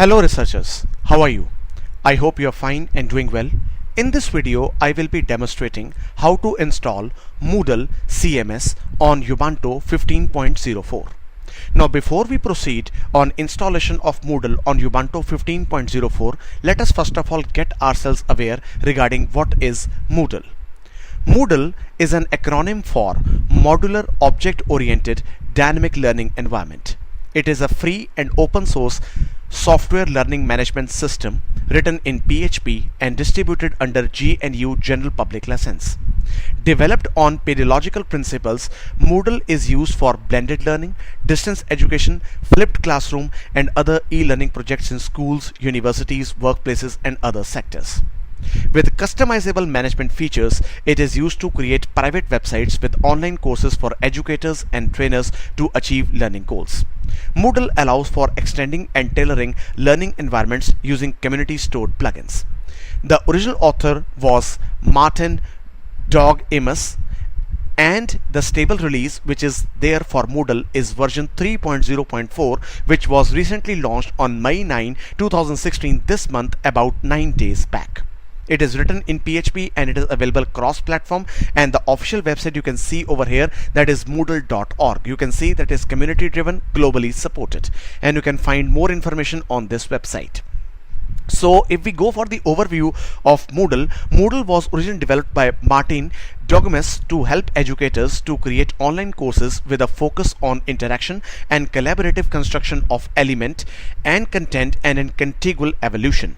Hello researchers, how are you? I hope you are fine and doing well. In this video, I will be demonstrating how to install Moodle CMS on Ubuntu 15.04. Now before we proceed on installation of Moodle on Ubuntu 15.04, let us first of all get ourselves aware regarding what is Moodle. Moodle is an acronym for Modular Object-Oriented Dynamic Learning Environment. It is a free and open source software learning management system written in PHP and distributed under GNU General Public License. Developed on pedagogical principles, Moodle is used for blended learning, distance education, flipped classroom, and other e-learning projects in schools, universities, workplaces, and other sectors. With customizable management features, it is used to create private websites with online courses for educators and trainers to achieve learning goals. Moodle allows for extending and tailoring learning environments using community-stored plugins. The original author was Martin Dog-Imus, and the stable release which is there for Moodle is version 3.0.4, which was recently launched on May 9, 2016, this month, about 9 days back. It is written in PHP and it is available cross-platform, and the official website you can see over here, that is moodle.org. You can see that is community driven, globally supported, and you can find more information on this website. So if we go for the overview of Moodle, Moodle was originally developed by Martin Dog-Imus to help educators to create online courses with a focus on interaction and collaborative construction of element and content and in contiguous evolution.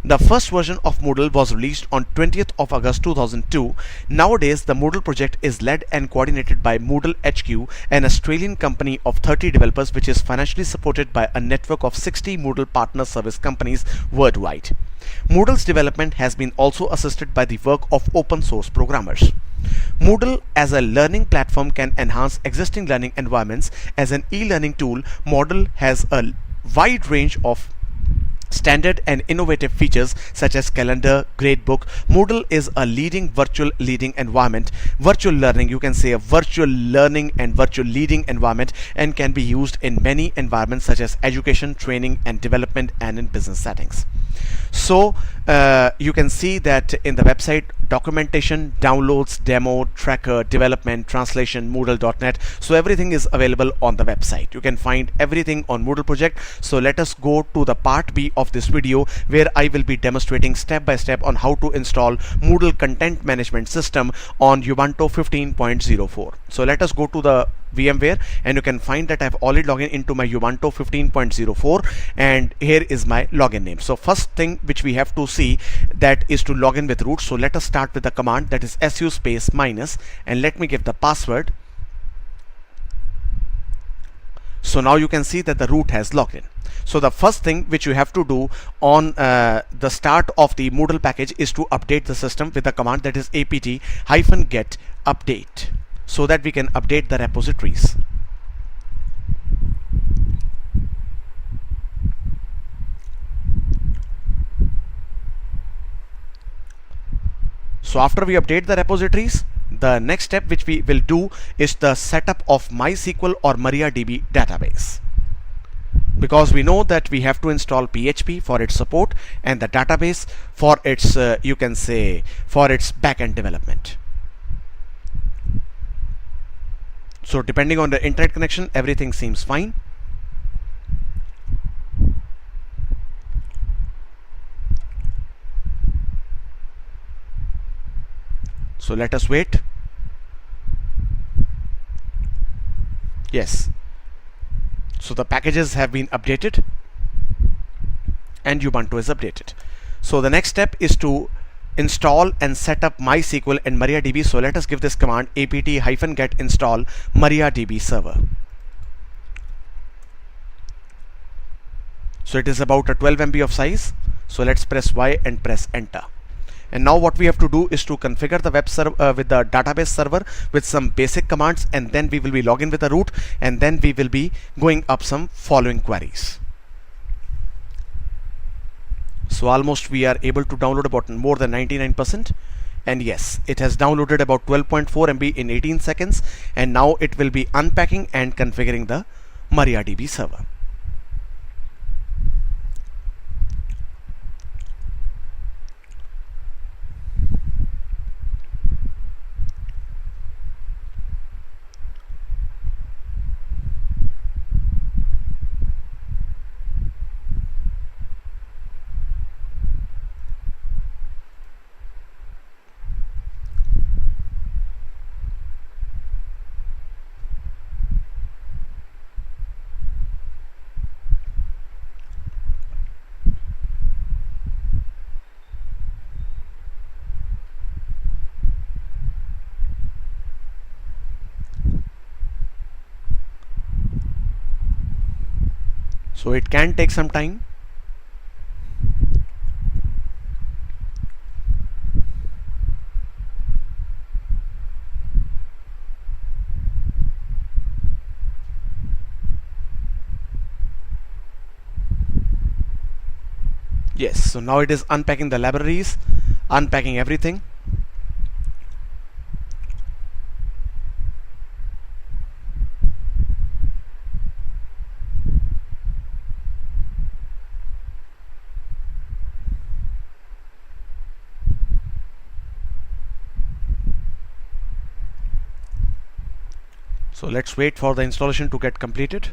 The first version of Moodle was released on 20th of August 2002. Nowadays, the Moodle project is led and coordinated by Moodle HQ, an Australian company of 30 developers, which is financially supported by a network of 60 Moodle partner service companies worldwide. Moodle's development has been also assisted by the work of open source programmers. Moodle as a learning platform can enhance existing learning environments. As an e-learning tool, Moodle has a wide range of standard and innovative features such as calendar, gradebook. Moodle is a leading virtual leading environment, virtual learning, you can say a virtual learning and virtual leading environment, and can be used in many environments such as education, training and development, and in business settings. So you can see that in the website, documentation, downloads, demo, tracker, development, translation, moodle.net. So everything is available on the website. You can find everything on Moodle project. So let us go to the part B of this video, where I will be demonstrating step by step on how to install Moodle content management system on Ubuntu 15.04. So let us go to the VMware, and you can find that I've already logged into my Ubuntu 15.04, and here is my login name. So first thing which we have to see, that is to log in with root. So let us start with the command, that is su space minus, and let me give the password. So now you can see that the root has logged in. So the first thing which you have to do on the start of the Moodle package is to update the system with the command, that is apt-get update, so that we can update the repositories. So after we update the repositories, the next step which we will do is the setup of MySQL or MariaDB database, because we know that we have to install PHP for its support and the database for its you can say for its backend development. So depending on the internet connection, everything seems fine. So let us wait. Yes. So the packages have been updated and Ubuntu is updated. So the next step is to install and set up MySQL and MariaDB. So let us give this command, apt-get install MariaDB server. So it is about a 12 MB of size. So let's press Y and press enter. And now what we have to do is to configure the web server with the database server with some basic commands, and then we will be logging with the root, and then we will be going up some following queries. So almost we are able to download about more than 99%, and yes, it has downloaded about 12.4 MB in 18 seconds, and now it will be unpacking and configuring the MariaDB server. So it can take some time. Yes, so now it is unpacking the libraries, unpacking everything. So let's wait for the installation to get completed.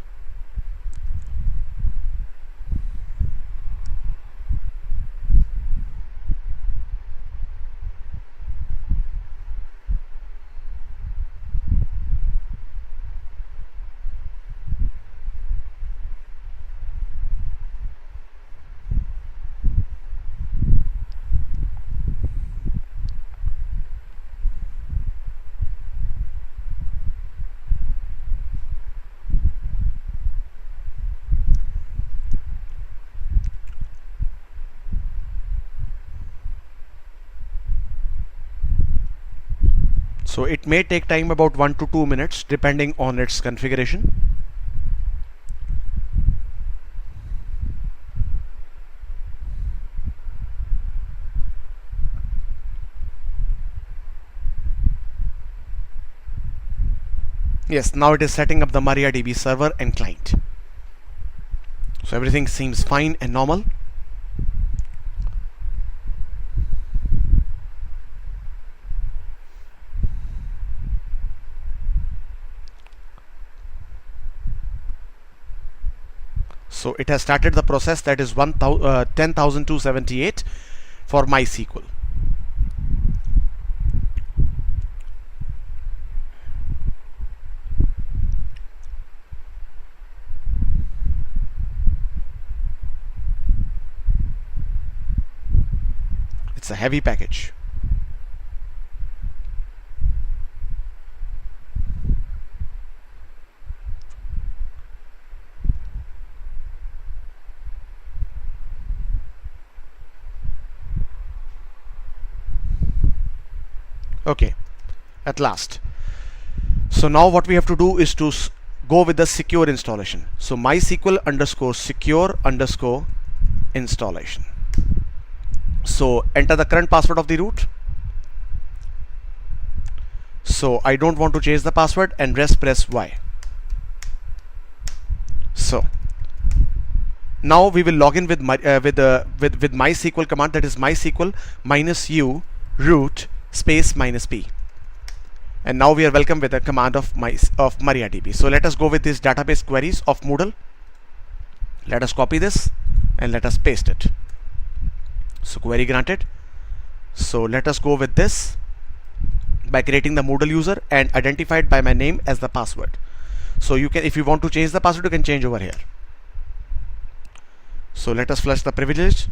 So it may take time about 1 to 2 minutes depending on its configuration. Yes, now it is setting up the MariaDB server and client. So everything seems fine and normal. So it has started the process, that is 10,278 for MySQL. It's a heavy package. Okay, at last. So now what we have to do is to go with the secure installation. So MySQL underscore secure underscore installation. So enter the current password of the root. So I don't want to change the password, and press Y. So now we will log in with MySQL command, that is MySQL -u root space -p. And now we are welcome with the command of MariaDB. So let us go with these database queries of Moodle. Let us copy this and let us paste it. So query granted. So let us go with this by creating the Moodle user and identified by my name as the password. So you can, if you want to change the password, you can change over here. So let us flush the privilege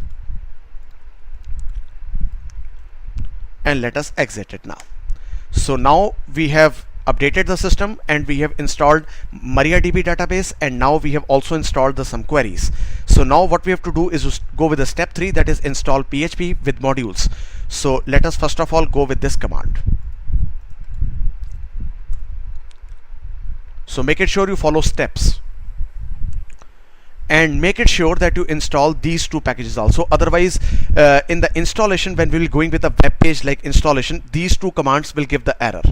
and let us exit it now. So now we have updated the system and we have installed MariaDB database, and now we have also installed some queries. So now what we have to do is to go with the step 3, that is install PHP with modules. So let us first of all go with this command. So make it sure you follow steps and make it sure that you install these two packages also. Otherwise in the installation, when we will going with a web page like installation, these two commands will give the error.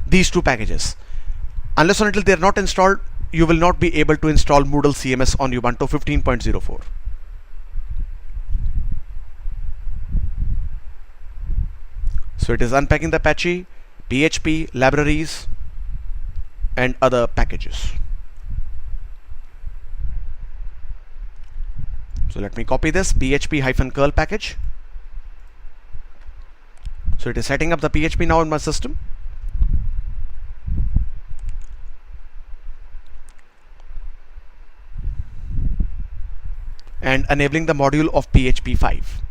These two packages, unless and until they are not installed, you will not be able to install Moodle CMS on Ubuntu 15.04. So it is unpacking the Apache, PHP, libraries and other packages. So let me copy this php-curl package. So it is setting up the PHP now in my system. And enabling the module of PHP 5.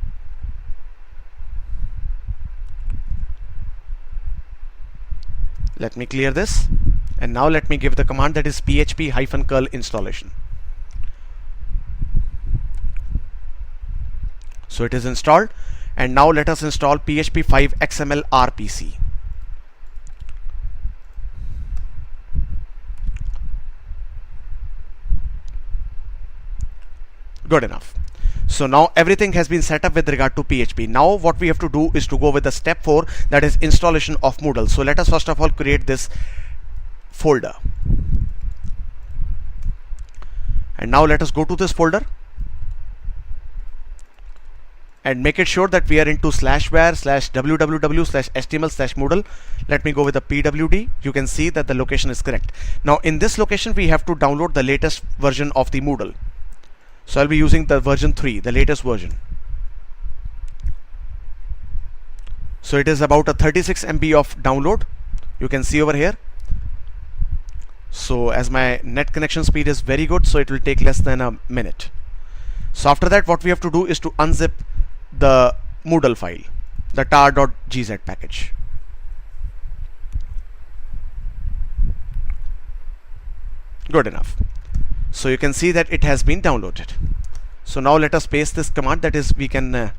Let me clear this, and now let me give the command, that is php-curl installation. So it is installed, and now let us install PHP 5 XML RPC. Good enough. So now everything has been set up with regard to PHP. Now what we have to do is to go with the step 4, that is installation of Moodle. So let us first of all create this folder. And now let us go to this folder and make it sure that we are into /var/www/html/moodle. Let me go with the pwd. You can see that the location is correct. Now in this location we have to download the latest version of the Moodle. So I'll be using the version 3, the latest version. So it is about a 36 MB of download. You can see over here. So as my net connection speed is very good, so it will take less than a minute. So after that, what we have to do is to unzip the Moodle file, the tar.gz package. Good enough. So you can see that it has been downloaded. So now let us paste this command, that is we can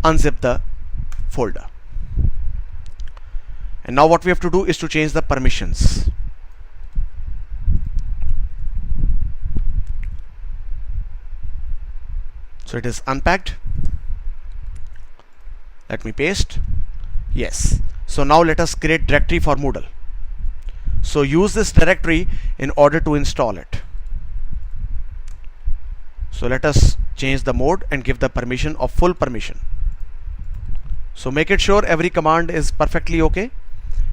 unzip the folder. And now what we have to do is to change the permissions. So it is unpacked. Let me paste. Yes. So now let us create directory for Moodle. So use this directory in order to install it. So let us change the mode and give the permission of full permission. So make it sure every command is perfectly okay,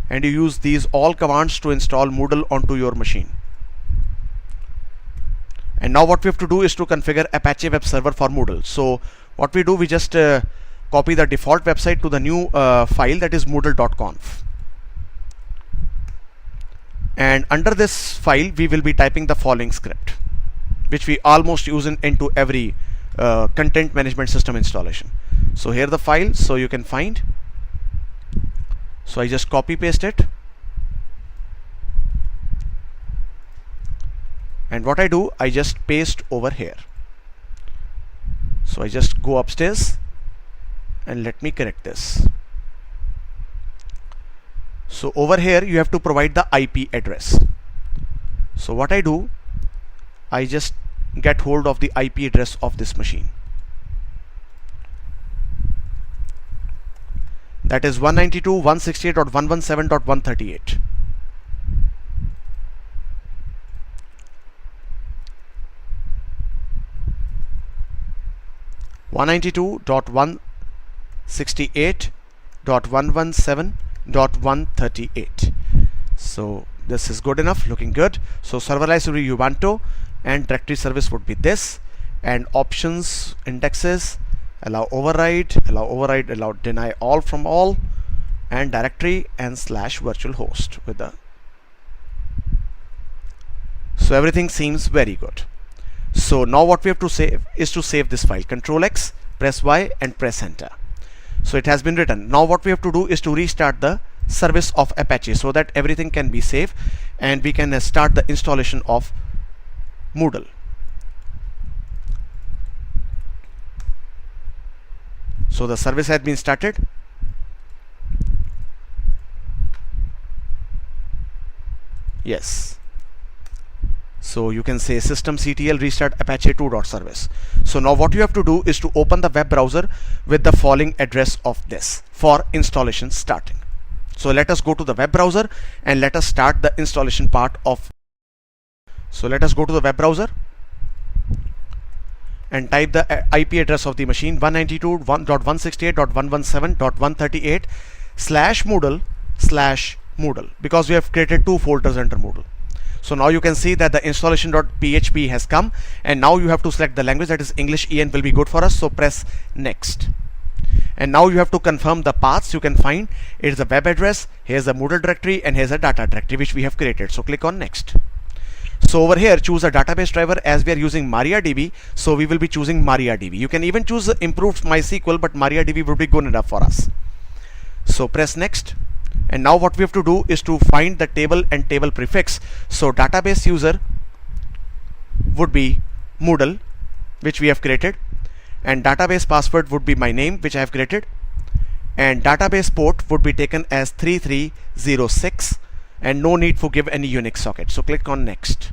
and you use these all commands to install Moodle onto your machine. And now what we have to do is to configure Apache web server for Moodle. So what we do, we just copy the default website to the new file, that is moodle.conf. And under this file we will be typing the following script, which we almost use into every content management system installation. So here the file, so you can find. So I just copy paste it, and what I do, I just paste over here. So I just go upstairs and let me correct this. So over here you have to provide the IP address. So what I do, I just get hold of the IP address of this machine. That is 192.168.117.138. .192.168.117.138. So this is good enough, looking good. So serverless will be Ubuntu, and directory service would be this, and options, indexes, allow override, allow deny all from all, and directory and /virtual host with the. So everything seems very good. So now what we have to save is to save this file. Control X, press Y and press enter. So it has been written. Now what we have to do is to restart the service of Apache so that everything can be saved and we can start the installation of Moodle. So the service has been started. Yes. So you can say systemctl restart apache 2.service. So now what you have to do is to open the web browser with the following address of this for installation starting. So let us go to the web browser and let us start the installation part of. So let us go to the web browser and type the IP address of the machine 192.168.117.138/Moodle/Moodle, because we have created two folders under Moodle. So now you can see that the installation.php has come, and now you have to select the language, that is English EN will be good for us. So press next. And now you have to confirm the paths. You can find it's the web address, here's the Moodle directory, and here's a data directory which we have created. So click on next. So over here choose a database driver. As we are using MariaDB, so we will be choosing MariaDB. You can even choose improved MySQL, but MariaDB would be good enough for us. So press next. And now what we have to do is to find the table and table prefix. So database user would be Moodle. which we have created, and database password would be my name, which I have created, and database port would be taken as 3306, and no need for give any Unix socket. So click on next.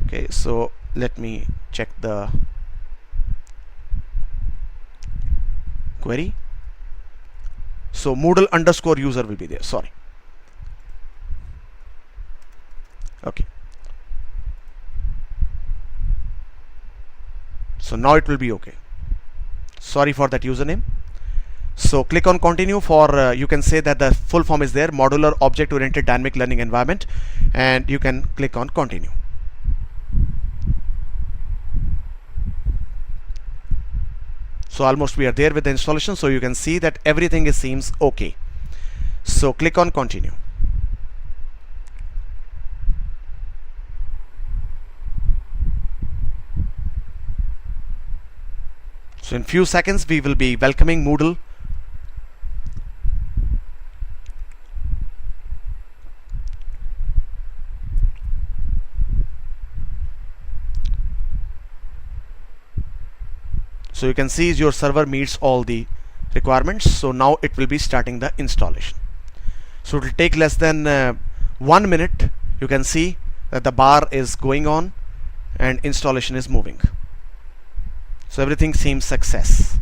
Okay, so let me check the query. So Moodle underscore user will be there, sorry. Okay, so now it will be okay. Sorry for that username. So click on continue for you can say that the full form is there, modular object oriented dynamic learning environment, and you can click on continue. So almost we are there with the installation, so you can see that everything seems okay. So click on continue. So in few seconds we will be welcoming Moodle. So you can see your server meets all the requirements. So now it will be starting the installation. So it will take less than 1 minute. You can see that the bar is going on and installation is moving. So everything seems success.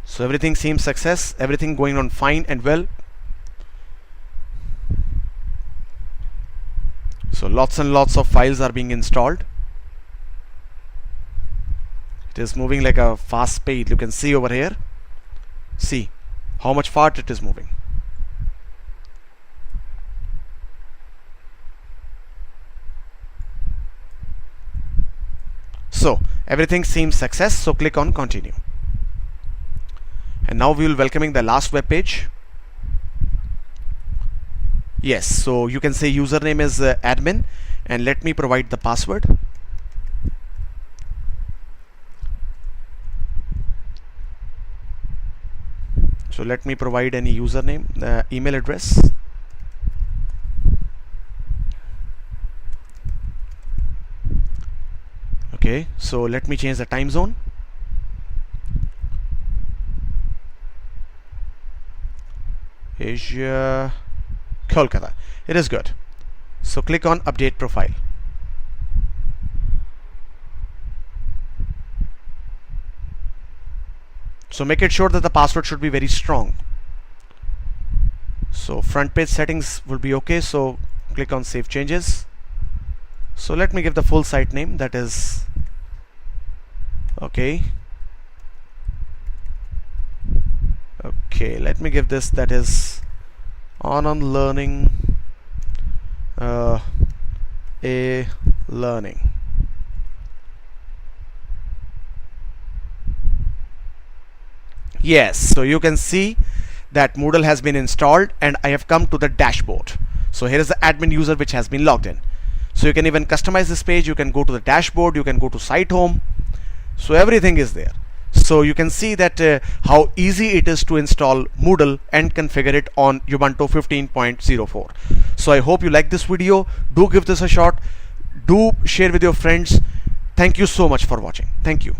So everything seems success, everything going on fine and well. So lots and lots of files are being installed. It is moving like a fast speed. You can see over here. See how much fast it is moving. So everything seems success. So click on continue. And now we will welcoming the last web page. Yes, so you can say username is admin, and let me provide the password. So let me provide any username, email address. Okay, so let me change the time zone. Asia, Kolkata. It is good. So click on update profile. So make it sure that the password should be very strong. So front page settings will be okay. So click on save changes. So let me give the full site name, that is okay. Okay, let me give this, that is on learning a learning. Yes, so you can see that Moodle has been installed and I have come to the dashboard. So here is the admin user which has been logged in. So you can even customize this page, you can go to the dashboard, you can go to site home. So everything is there. So you can see that how easy it is to install Moodle and configure it on Ubuntu 15.04. So I hope you like this video. Do give this a shot. Do share with your friends. Thank you so much for watching. Thank you.